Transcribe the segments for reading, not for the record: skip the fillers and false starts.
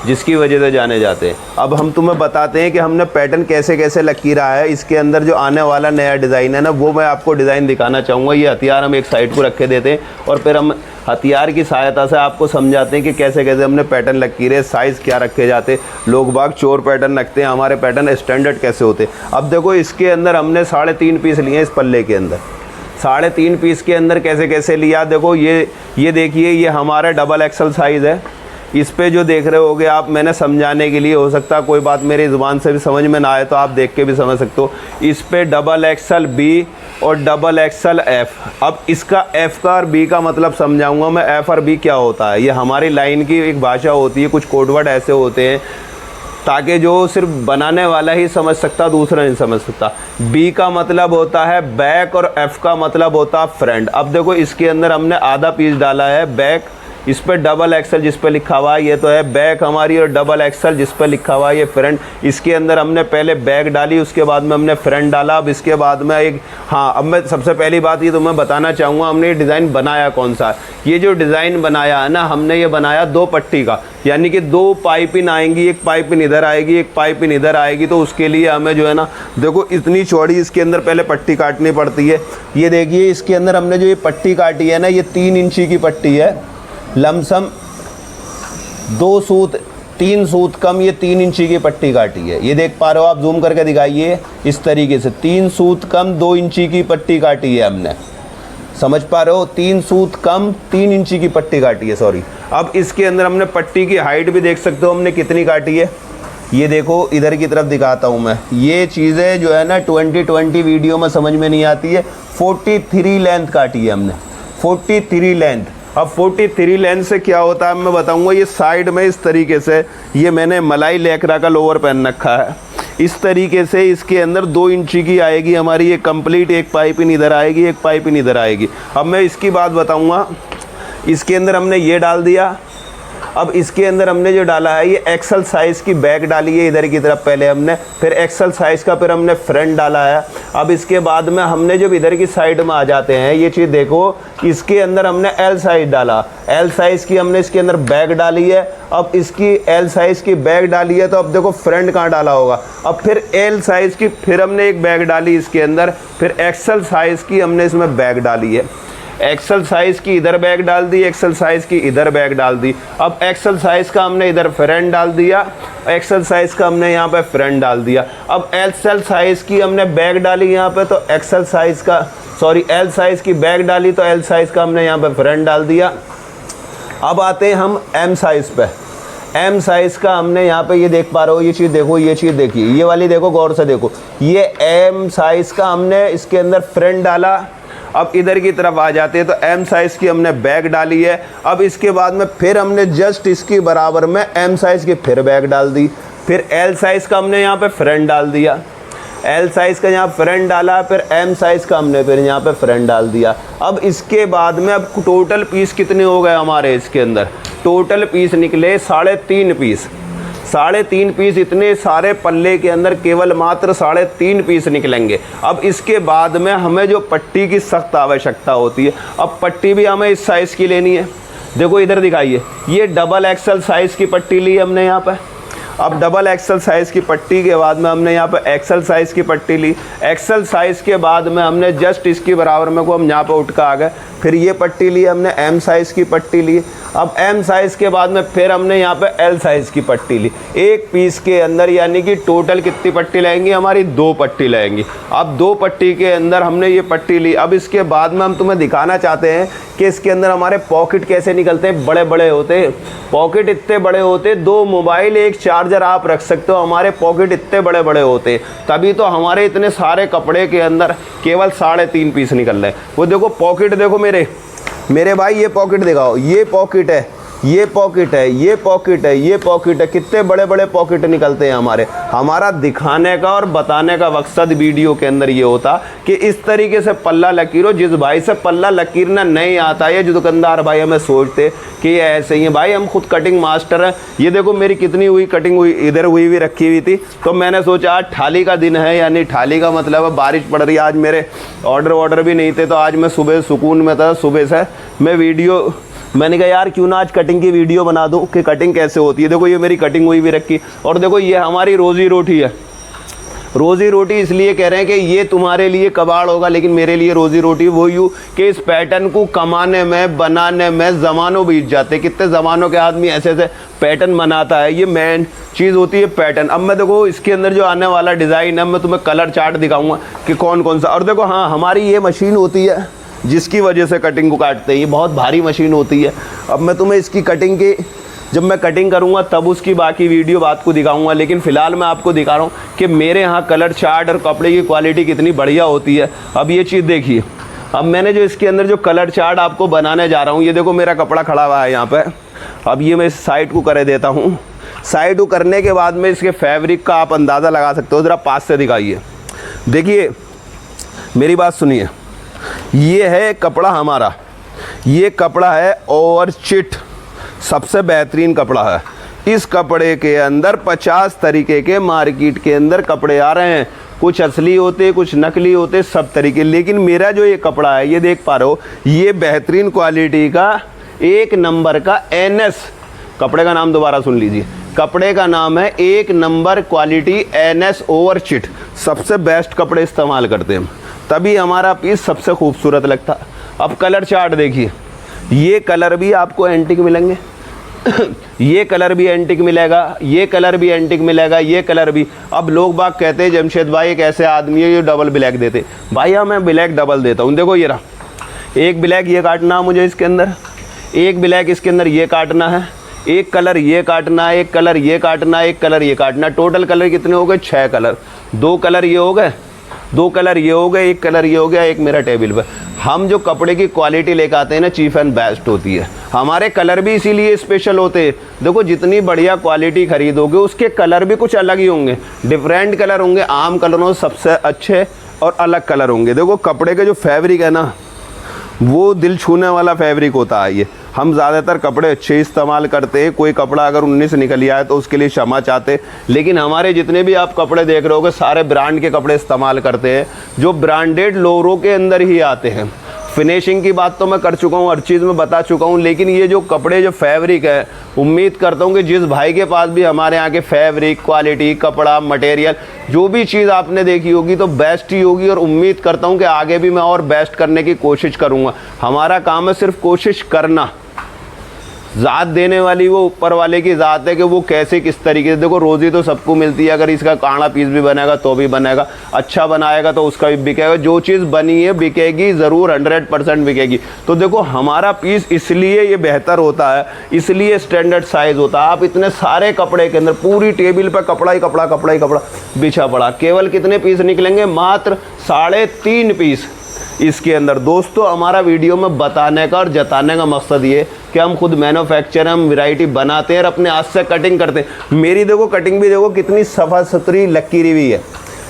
जिसकी वजह से जाने जाते हैं। अब हम तुम्हें बताते हैं कि हमने पैटर्न कैसे कैसे लकीरा है। इसके अंदर जो आने वाला नया डिज़ाइन है ना, वो मैं आपको डिज़ाइन दिखाना चाहूँगा। ये हथियार हम एक साइड को रखे देते हैं और फिर हम हथियार की सहायता से आपको समझाते हैं कि कैसे कैसे हमने पैटर्न लकीरे, साइज़ क्या रखे जाते। लोग बाग चोर पैटर्न रखते हैं, हमारे पैटर्न स्टैंडर्ड कैसे होते। अब देखो इसके अंदर हमने 3.5 पीस लिए इस पल्ले के अंदर। 3.5 पीस के अंदर कैसे कैसे लिया, देखो ये देखिए, ये हमारा डबल एक्सल साइज़ है। इस पे जो देख रहे होगे आप, मैंने समझाने के लिए, हो सकता है कोई बात मेरी ज़ुबान से भी समझ में ना आए तो आप देख के भी समझ सकते हो। इस पे डबल एक्सल बी और डबल एक्सल एफ़। अब इसका एफ़ का और बी का मतलब समझाऊंगा मैं। एफ़ और बी क्या होता है, ये हमारी लाइन की एक भाषा होती है। कुछ कोड वर्ड ऐसे होते हैं ताकि जो सिर्फ बनाने वाला ही समझ सकता, दूसरा नहीं समझ सकता। बी का मतलब होता है बैक और एफ़ का मतलब होता है फ्रंट। अब देखो इसके अंदर हमने आधा पीस डाला है बैक, इस पर डबल एक्सल जिस पे लिखा हुआ है ये तो है बैक हमारी, और डबल एक्सल जिस पे लिखा हुआ है ये फ्रंट। इसके अंदर हमने पहले बैक डाली, उसके बाद में हमने फ्रंट डाला। अब इसके बाद में एक, हाँ, अब मैं सबसे पहली बात ये तो मैं बताना चाहूँगा हमने ये डिज़ाइन बनाया कौन सा। ये जो डिज़ाइन बनाया है ना, हमने ये बनाया 2 पट्टी का, यानी कि 2 पाइपिन आएंगी, एक पाइपिन इधर आएगी, एक पाइपिन इधर आएगी। तो उसके लिए हमें जो है ना, देखो इतनी चौड़ी इसके अंदर पहले पट्टी काटनी पड़ती है। ये देखिए इसके अंदर हमने जो ये पट्टी काटी है ना, ये 3 इंची की पट्टी है। लमसम 3 सूत कम ये 3 इंची की पट्टी काटी है। ये देख पा रहे हो आप, जूम करके दिखाइए इस तरीके से। 3 सूत कम 2 इंची की पट्टी काटी है हमने, समझ पा रहे हो। 3 सूत कम 3 इंची की पट्टी काटी है, सॉरी। अब इसके अंदर हमने पट्टी की हाइट भी देख सकते हो हमने कितनी काटी है। ये देखो इधर की तरफ दिखाता हूँ मैं। ये चीज़ें जो है ना 2020 वीडियो में समझ में नहीं आती है। 43 लेंथ काटी है हमने, 43 लेंथ। अब 43 लेंथ से क्या होता है मैं बताऊंगा। ये साइड में इस तरीके से, ये मैंने मलाई लेकरा का लोअर पहन रखा है, इस तरीके से इसके अंदर 2 इंची की आएगी हमारी ये कंप्लीट। एक पाइपिन इधर आएगी, एक पाइपिन इधर आएगी। अब मैं इसकी बात बताऊंगा। इसके अंदर हमने ये डाल दिया। अब इसके अंदर हमने जो डाला है ये एक्सल साइज़ की बैक डाली है इधर की तरफ पहले हमने, फिर एक्सल साइज़ का फिर हमने फ्रंट डाला है। अब इसके बाद में हमने जब इधर की साइड में आ जाते हैं, ये चीज़ देखो, इसके अंदर हमने एल साइज़ डाला। एल साइज़ की हमने इसके अंदर बैक डाली है। अब इसकी एल साइज़ की बैक डाली है, तो अब देखो फ्रंट कहाँ डाला होगा। अब फिर एल साइज़ की फिर हमने एक बैक डाली इसके अंदर, फिर एक्सल साइज़ की हमने इसमें बैक डाली है। एक्सल साइज़ की इधर बैग डाल दी, एक्सल साइज़ की इधर बैग डाल दी। अब एक्सल साइज़ का हमने इधर फ्रंट डाल दिया, एक्सल साइज़ का हमने यहाँ पे फ्रंट डाल दिया। अब एक्सल साइज़ की हमने बैग डाली यहाँ पे, तो एक्सल साइज़ का, सॉरी, एल साइज़ की बैग डाली तो एल साइज़ का हमने यहाँ पे फ्रंट डाल दिया। अब आते हैं हम एम साइज़ पे। एम साइज़ का हमने यहाँ पे, ये देख पा रहे हो, ये चीज़ देखो, ये चीज़ देखिए, ये वाली देखो गौर से देखो। ये एम साइज़ का हमने इसके अंदर फ्रंट डाला। अब इधर की तरफ आ जाते हैं तो एम साइज़ की हमने बैग डाली है। अब इसके बाद में फिर हमने जस्ट इसकी बराबर में एम साइज़ की फिर बैग डाल दी। फिर एल साइज़ का हमने यहाँ पे फ्रंट डाल दिया, एल साइज़ का यहाँ फ्रंट डाला, फिर एम साइज़ का हमने फिर यहाँ पे फ्रंट डाल दिया। अब इसके बाद में अब टोटल पीस कितने हो गए हमारे इसके अंदर, टोटल पीस निकले 3.5 पीस। 3.5 पीस इतने सारे पल्ले के अंदर केवल मात्र 3.5 पीस निकलेंगे। अब इसके बाद में हमें जो पट्टी की सख्त आवश्यकता होती है, अब पट्टी भी हमें इस साइज़ की लेनी है। देखो इधर दिखाइए, ये डबल एक्सल साइज़ की पट्टी ली हमने यहाँ पे। अब डबल एक्सल साइज़ की पट्टी के बाद में हमने यहाँ पे एक्सल साइज़ की पट्टी ली। एक्सल साइज़ के बाद में हमने जस्ट इसकी बराबर में को हम यहाँ पे उठ कर आ गए। फिर ये पट्टी ली हमने, एम साइज़ की पट्टी ली। अब एम साइज़ के बाद में फिर हमने यहाँ पे एल साइज़ की पट्टी ली। एक पीस के अंदर यानी कि टोटल कितनी पट्टी लगेंगी हमारी, 2 पट्टी लगेंगी। अब 2 पट्टी के अंदर हमने ये पट्टी ली। अब इसके बाद में हम तुम्हें दिखाना चाहते हैं कि इसके अंदर हमारे पॉकेट कैसे निकलते हैं। बड़े बड़े होते हैं पॉकेट, इतने बड़े होते, 2 मोबाइल 1 चार्जर आप रख सकते हो। हमारे पॉकेट इतने बड़े बड़े होते, तभी तो हमारे इतने सारे कपड़े के अंदर केवल 3.5 पीस निकल रहे हैं। वो देखो पॉकेट देखो मेरे भाई, ये पॉकेट दिखाओ, ये पॉकेट है, ये पॉकेट है, ये पॉकेट है, ये पॉकेट है, कितने बड़े बड़े पॉकेट निकलते हैं हमारे। हमारा दिखाने का और बताने का मकसद वीडियो के अंदर ये होता कि इस तरीके से पल्ला लकीरो। जिस भाई से पल्ला लकीरना नहीं आता है, जो दुकानदार भाई हमें सोचते कि ये ऐसे ही है, भाई हम खुद कटिंग मास्टर हैं। ये देखो मेरी कितनी हुई कटिंग हुई, इधर हुई भी रखी हुई थी। तो मैंने सोचा आज थाली का दिन है, यानी थाली का मतलब है बारिश पड़ रही है। आज मेरे ऑर्डर भी नहीं थे, तो आज मैं सुबह सुकून में था। सुबह से मैं वीडियो मैंने कहा यार क्यों ना आज कटिंग की वीडियो बना दूं कि कटिंग कैसे होती है। देखो ये मेरी कटिंग हुई भी रखी, और देखो ये हमारी रोज़ी रोटी है। रोज़ी रोटी इसलिए कह रहे हैं कि ये तुम्हारे लिए कबाड़ होगा, लेकिन मेरे लिए रोज़ी रोटी वो यूँ कि इस पैटर्न को कमाने में, बनाने में ज़मानों बीत जाते। कितने ज़मानों के आदमी ऐसे ऐसे पैटर्न बनाता है। ये मेन चीज़ होती है पैटर्न। अब मैं देखो इसके अंदर जो आने वाला डिज़ाइन है, मैं तुम्हें कलर चार्ट दिखाऊंगा कि कौन कौन सा। और देखो हाँ, हमारी ये मशीन होती है जिसकी वजह से कटिंग को काटते हैं। ये बहुत भारी मशीन होती है। अब मैं तुम्हें इसकी कटिंग की, जब मैं कटिंग करूंगा तब उसकी बाकी वीडियो बात को दिखाऊंगा, लेकिन फ़िलहाल मैं आपको दिखा रहा हूँ कि मेरे यहाँ कलर चार्ट और कपड़े की क्वालिटी कितनी बढ़िया होती है। अब ये चीज़ देखिए, अब मैंने जो इसके अंदर जो कलर चार्ट आपको बनाने जा रहा हूँ, ये देखो मेरा कपड़ा खड़ा हुआ है यहाँ पे। अब ये मैं इस साइड को कर देता हूँ। साइड को करने के बाद में इसके फैब्रिक का आप अंदाज़ा लगा सकते हो। ज़रा पास से दिखाइए, देखिए मेरी बात सुनिए। ये है कपड़ा हमारा, ये कपड़ा है ओवरचिट, सबसे बेहतरीन कपड़ा है। इस कपड़े के अंदर 50 तरीके के मार्केट के अंदर कपड़े आ रहे हैं। कुछ असली होते, कुछ नकली होते, सब तरीके। लेकिन मेरा जो ये कपड़ा है, ये देख पा रहे हो, ये बेहतरीन क्वालिटी का 1 नंबर का NS, कपड़े का नाम दोबारा सुन लीजिए, कपड़े का नाम है 1 नंबर क्वालिटी NS ओवरचिट। सबसे बेस्ट कपड़े इस्तेमाल करते हैं, तभी हमारा पीस सबसे खूबसूरत लगता। अब कलर चार्ट देखिए, ये कलर भी आपको एंटिक मिलेंगे ये कलर भी एंटिक मिलेगा, ये कलर भी एंटिक मिलेगा, ये कलर भी। अब लोग बाग कहते हैं जमशेद भाई एक ऐसे आदमी है ये डबल ब्लैक देते। भाई हाँ, मैं ब्लैक डबल देता हूँ। देखो ये रहा, एक ब्लैक ये काटना है मुझे इसके अंदर, एक ब्लैक इसके अंदर ये काटना है, एक कलर ये काटना है, एक कलर ये काटना है, एक कलर ये काटना है। टोटल कलर कितने हो गए? 6 कलर। 2 कलर ये हो गए, 2 कलर ये हो गए, एक कलर ये हो गया, एक मेरा टेबल पर। हम जो कपड़े की क्वालिटी लेकर आते हैं ना, चीप एंड बेस्ट होती है। हमारे कलर भी इसीलिए स्पेशल होते हैं। देखो जितनी बढ़िया क्वालिटी खरीदोगे उसके कलर भी कुछ अलग ही होंगे, डिफरेंट कलर होंगे। आम कलरों से सबसे अच्छे और अलग कलर होंगे। देखो कपड़े के जो फैब्रिक है ना, वो दिल छूने वाला फैब्रिक होता है। ये हम ज़्यादातर कपड़े अच्छे इस्तेमाल करते हैं। कोई कपड़ा अगर 19 निकल आया तो उसके लिए क्षमा चाहते, लेकिन हमारे जितने भी आप कपड़े देख रहे होगे सारे ब्रांड के कपड़े इस्तेमाल करते हैं, जो ब्रांडेड लोगों के अंदर ही आते हैं। फिनिशिंग की बात तो मैं कर चुका हूँ, हर चीज़ में बता चुका हूँ, लेकिन ये जो कपड़े जो फैब्रिक है, उम्मीद करता हूँ कि जिस भाई के पास भी हमारे यहाँ के फैब्रिक, क्वालिटी, कपड़ा, मटेरियल, जो भी चीज़ आपने देखी होगी तो बेस्ट ही होगी। और उम्मीद करता हूँ कि आगे भी मैं और बेस्ट करने की कोशिश करूँगा। हमारा काम है सिर्फ कोशिश करना। ज़ात देने वाली वो ऊपर वाले की ज़ात है कि वो कैसे किस तरीके से। देखो रोज़ी तो सबको मिलती है, अगर इसका काड़ा पीस भी बनेगा तो भी बनेगा, अच्छा बनाएगा तो उसका भी बिकेगा। जो चीज़ बनी है बिकेगी ज़रूर, 100% बिकेगी। तो देखो हमारा पीस इसलिए ये बेहतर होता है, इसलिए स्टैंडर्ड साइज़ होता है। आप इतने सारे कपड़े के अंदर पूरी टेबल पर कपड़ा ही कपड़ा, कपड़ा ही कपड़ा बिछा पड़ा, केवल कितने पीस निकलेंगे? मात्र 3.5 पीस इसके अंदर। दोस्तों हमारा वीडियो में बताने का और जताने का मकसद ये कि हम खुद मैन्युफैक्चर, हम वैरायटी बनाते हैं और अपने हाथ से कटिंग करते हैं। मेरी देखो कटिंग भी देखो कितनी सफा सुथरी लकीरी भी है।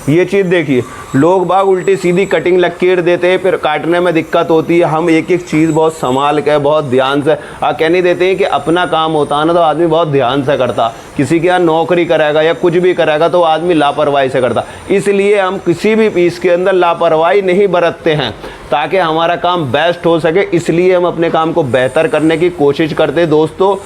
ये चीज़ देखिए, लोग बाग उल्टी सीधी कटिंग लकीर देते हैं, फिर काटने में दिक्कत होती है। हम एक एक चीज़ बहुत संभाल के, बहुत ध्यान से कहने देते हैं कि अपना काम होता है ना तो आदमी बहुत ध्यान से करता। किसी के यहाँ नौकरी करेगा या कुछ भी करेगा तो आदमी लापरवाही से करता। इसलिए हम किसी भी पीस के अंदर लापरवाही नहीं बरतते हैं ताकि हमारा काम बेस्ट हो सके। इसलिए हम अपने काम को बेहतर करने की कोशिश करते हैं। दोस्तों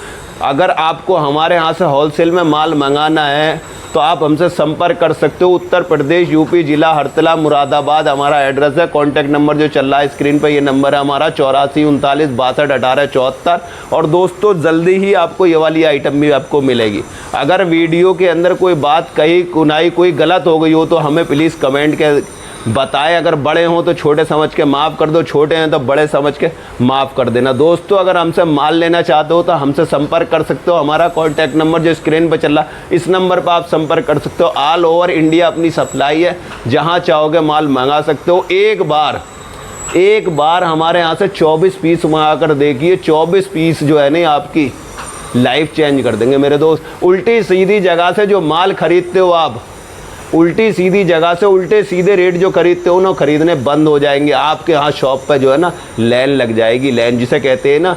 अगर आपको हमारे यहाँ से होलसेल में माल मंगाना है तो आप हमसे संपर्क कर सकते हो। उत्तर प्रदेश, यूपी, जिला हरतला, मुरादाबाद हमारा एड्रेस है। कॉन्टैक्ट नंबर जो चल रहा है स्क्रीन पर, ये नंबर है हमारा 84 39 62 18 74। और दोस्तों जल्दी ही आपको ये वाली आइटम भी आपको मिलेगी। अगर वीडियो के अंदर कोई बात कही कुनाई कोई गलत हो गई हो तो हमें प्लीज़ कमेंट के बताएं। अगर बड़े हों तो छोटे समझ के माफ़ कर दो, छोटे हैं तो बड़े समझ के माफ़ कर देना। दोस्तों अगर हमसे माल लेना चाहते हो तो हमसे संपर्क कर सकते हो। हमारा कॉन्टैक्ट नंबर जो स्क्रीन पर चल रहा है इस नंबर पर आप संपर्क कर सकते हो। ऑल ओवर इंडिया अपनी सप्लाई है, जहां चाहोगे माल मंगा सकते हो। एक बार हमारे यहाँ से 24 पीस मंगा कर देखिए, 24 पीस जो है ना आपकी लाइफ चेंज कर देंगे मेरे दोस्त। उल्टी सीधी जगह से जो माल खरीदते हो आप, उल्टी सीधी जगह से उल्टे सीधे रेट जो खरीदते हो ना, खरीदने बंद हो जाएंगे। आपके यहाँ शॉप पे जो है ना लाइन लग जाएगी। लाइन जिसे कहते हैं ना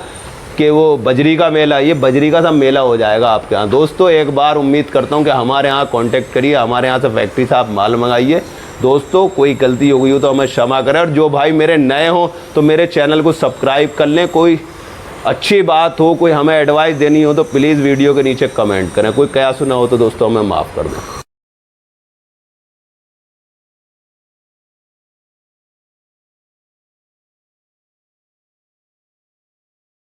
कि वो बजरी का मेला, ये बजरी का सा मेला हो जाएगा आपके यहाँ। दोस्तों एक बार उम्मीद करता हूँ कि हमारे यहाँ कांटेक्ट करिए, हमारे यहाँ से फैक्ट्री से आप माल मंगाइए। दोस्तों कोई गलती हो गई हो तो हमें क्षमा करें। और जो भाई मेरे नए हो तो मेरे चैनल को सब्सक्राइब कर लें। कोई अच्छी बात हो, कोई हमें एडवाइस देनी हो तो प्लीज़ वीडियो के नीचे कमेंट करें। कोई क्या सुना हो तो दोस्तों हमें माफ़ कर दें।